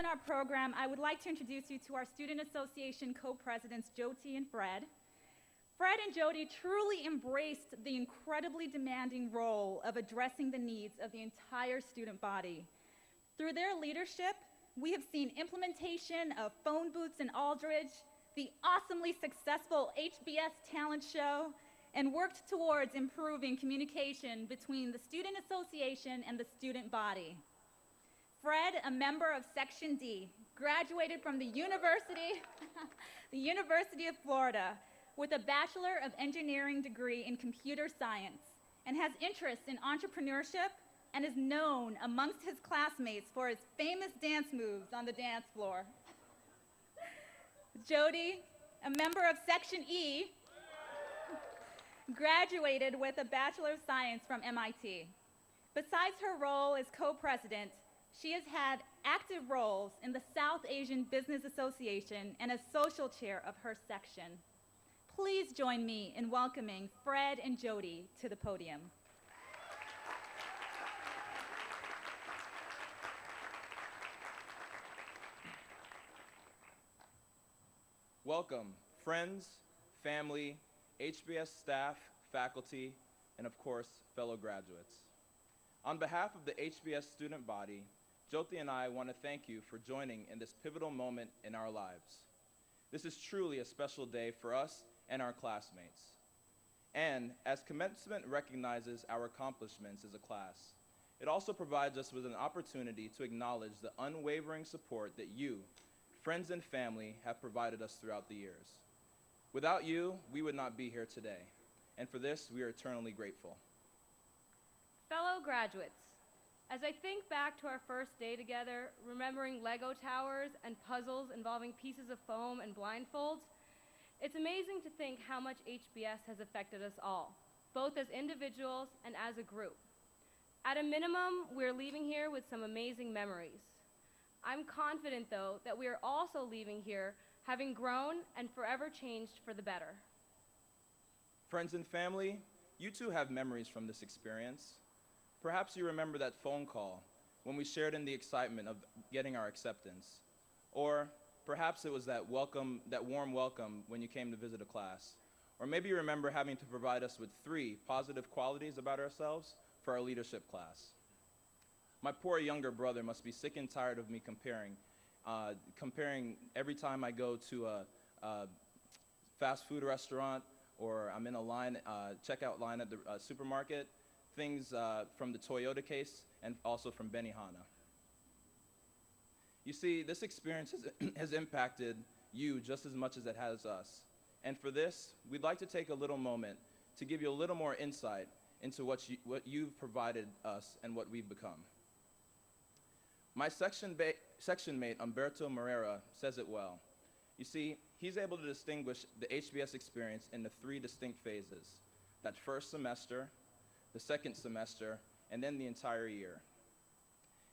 our program, I would like to introduce you to our Student Association co-presidents, Jyoti and Fred. Fred and Jyoti truly embraced the incredibly demanding role of addressing the needs of the entire student body. Through their leadership, we have seen implementation of phone booths in Aldridge, the awesomely successful HBS talent show, and worked towards improving communication between the Student Association and the student body. Fred, a member of Section D, graduated from the University of Florida with a Bachelor of Engineering degree in computer science and has interests in entrepreneurship and is known amongst his classmates for his famous dance moves on the dance floor. Jyoti, a member of Section E, graduated with a Bachelor of Science from MIT. Besides her role as co-president, she has had active roles in the South Asian Business Association and as social chair of her section. Please join me in welcoming Fred and Jyoti to the podium. Welcome, friends, family, HBS staff, faculty, and of course, fellow graduates. On behalf of the HBS student body, Jyoti and I want to thank you for joining in this pivotal moment in our lives. This is truly a special day for us and our classmates. And as commencement recognizes our accomplishments as a class, it also provides us with an opportunity to acknowledge the unwavering support that you, friends and family, have provided us throughout the years. Without you, we would not be here today. And for this, we are eternally grateful. Fellow graduates, as I think back to our first day together, remembering Lego towers and puzzles involving pieces of foam and blindfolds, it's amazing to think how much HBS has affected us all, both as individuals and as a group. At a minimum, we're leaving here with some amazing memories. I'm confident, though, that we are also leaving here having grown and forever changed for the better. Friends and family, you too have memories from this experience. Perhaps you remember that phone call when we shared in the excitement of getting our acceptance. Or perhaps it was that warm welcome when you came to visit a class. Or maybe you remember having to provide us with 3 positive qualities about ourselves for our leadership class. My poor younger brother must be sick and tired of me comparing every time I go to a fast food restaurant or I'm in a checkout line at the supermarket, things from the Toyota case and also from Benihana. You see, this experience has impacted you just as much as it has us. And for this, we'd like to take a little moment to give you a little more insight into what you've provided us and what we've become. My section mate, Umberto Moreira, says it well. You see, he's able to distinguish the HBS experience into 3 distinct phases: that first semester, the second semester, and then the entire year.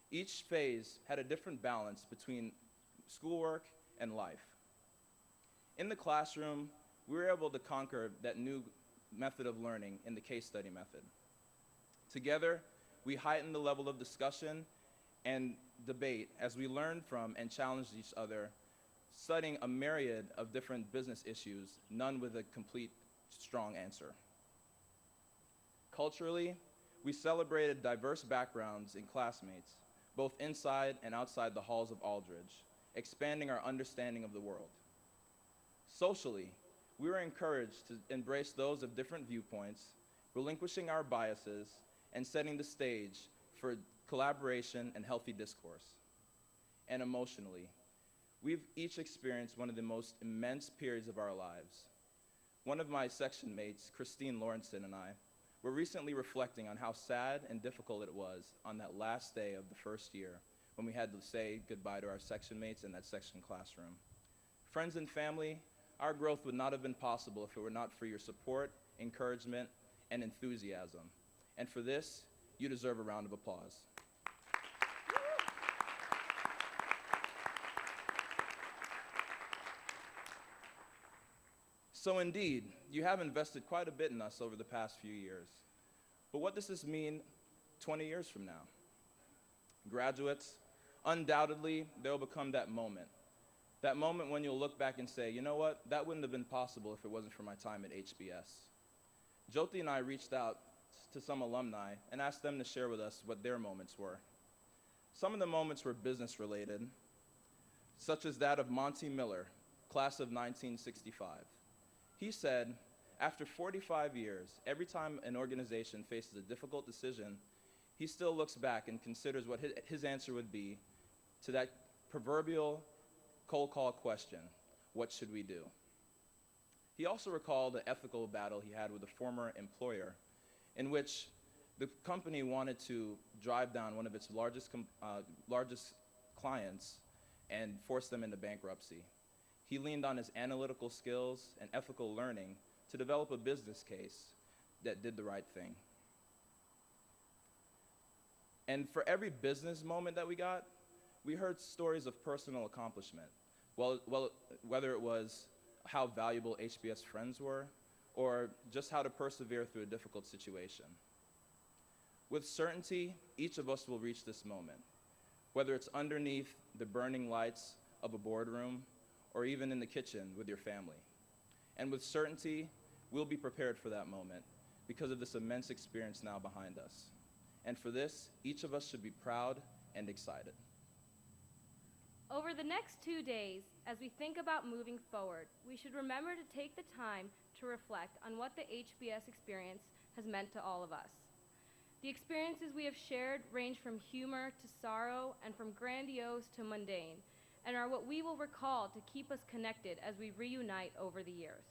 Each phase had a different balance between schoolwork and life. In the classroom, we were able to conquer that new method of learning in the case study method. Together, we heightened the level of discussion and debate as we learned from and challenged each other, studying a myriad of different business issues, none with a complete, strong answer. Culturally, we celebrated diverse backgrounds and classmates, both inside and outside the halls of Aldridge, expanding our understanding of the world. Socially, we were encouraged to embrace those of different viewpoints, relinquishing our biases, and setting the stage for collaboration and healthy discourse. And emotionally, we've each experienced one of the most immense periods of our lives. One of my section mates, Christine Lawrenson, and I were recently reflecting on how sad and difficult it was on that last day of the first year when we had to say goodbye to our section mates in that section classroom. Friends and family, our growth would not have been possible if it were not for your support, encouragement, and enthusiasm. And for this, you deserve a round of applause. So indeed, you have invested quite a bit in us over the past few years. But what does this mean 20 years from now? Graduates, Undoubtedly, there'll become that moment. That moment when you'll look back and say, you know what, that wouldn't have been possible if it wasn't for my time at HBS. Jyoti and I reached out to some alumni and asked them to share with us what their moments were. Some of the moments were business related, such as that of Monty Miller, class of 1965. He said, after 45 years, every time an organization faces a difficult decision, he still looks back and considers what his answer would be to that proverbial cold call question, what should we do? He also recalled an ethical battle he had with a former employer in which the company wanted to drive down one of its largest clients and force them into bankruptcy. He leaned on his analytical skills and ethical learning to develop a business case that did the right thing. And for every business moment that we got, we heard stories of personal accomplishment. Whether it was how valuable HBS friends were, or just how to persevere through a difficult situation. With certainty, each of us will reach this moment, whether it's underneath the burning lights of a boardroom, or even in the kitchen with your family. And with certainty, we'll be prepared for that moment because of this immense experience now behind us. And for this, each of us should be proud and excited. Over the next 2 days, as we think about moving forward, we should remember to take the time to reflect on what the HBS experience has meant to all of us. The experiences we have shared range from humor to sorrow and from grandiose to mundane, and are what we will recall to keep us connected as we reunite over the years.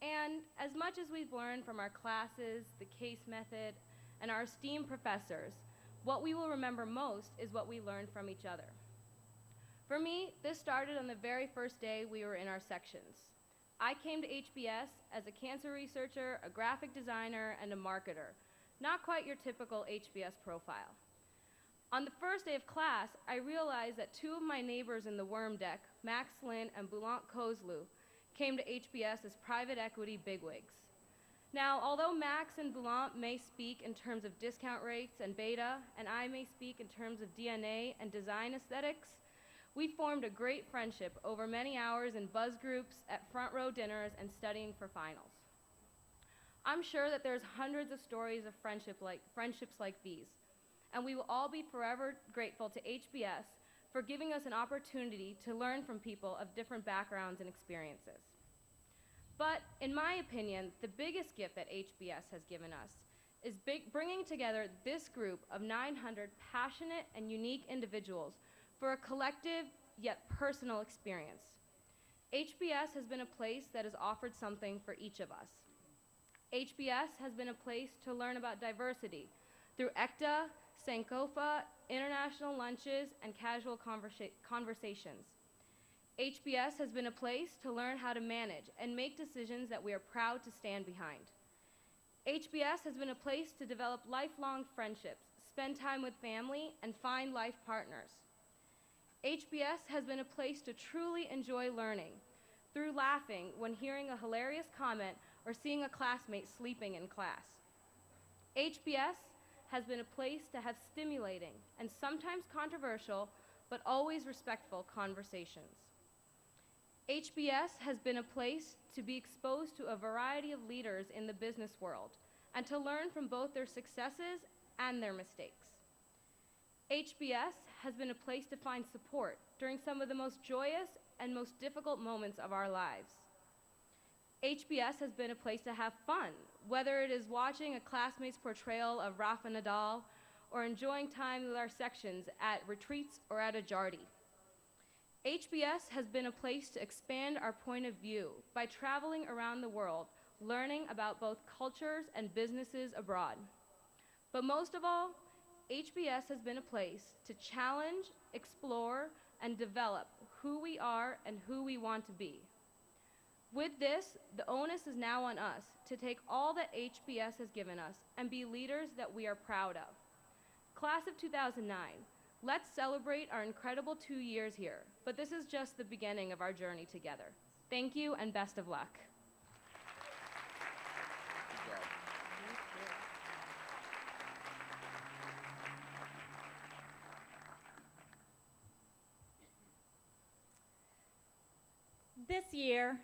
And as much as we've learned from our classes, the case method, and our esteemed professors, what we will remember most is what we learned from each other. For me, this started on the very first day we were in our sections. I came to HBS as a cancer researcher, a graphic designer, and a marketer, not quite your typical HBS profile. On the first day of class, I realized that two of my neighbors in the worm deck, Max Lynn and Boulant Kozlu, came to HBS as private equity bigwigs. Now, although Max and Boulant may speak in terms of discount rates and beta, and I may speak in terms of DNA and design aesthetics, we formed a great friendship over many hours in buzz groups, at front row dinners, and studying for finals. I'm sure that there's hundreds of stories of friendships like these, and we will all be forever grateful to HBS for giving us an opportunity to learn from people of different backgrounds and experiences. But in my opinion, the biggest gift that HBS has given us is bringing together this group of 900 passionate and unique individuals for a collective yet personal experience. HBS has been a place that has offered something for each of us. HBS has been a place to learn about diversity through ECTA, Sankofa, international lunches, and casual conversations. HBS has been a place to learn how to manage and make decisions that we are proud to stand behind. HBS has been a place to develop lifelong friendships, spend time with family, and find life partners. HBS has been a place to truly enjoy learning through laughing when hearing a hilarious comment or seeing a classmate sleeping in class. HBS has been a place to have stimulating and sometimes controversial, but always respectful conversations. HBS has been a place to be exposed to a variety of leaders in the business world and to learn from both their successes and their mistakes. HBS has been a place to find support during some of the most joyous and most difficult moments of our lives. HBS has been a place to have fun, whether it is watching a classmate's portrayal of Rafa Nadal or enjoying time with our sections at retreats or at a Jardy. HBS has been a place to expand our point of view by traveling around the world, learning about both cultures and businesses abroad. But most of all, HBS has been a place to challenge, explore, and develop who we are and who we want to be. With this, the onus is now on us to take all that HBS has given us and be leaders that we are proud of. Class of 2009, let's celebrate our incredible 2 years here, but this is just the beginning of our journey together. Thank you and best of luck. Good job. This year,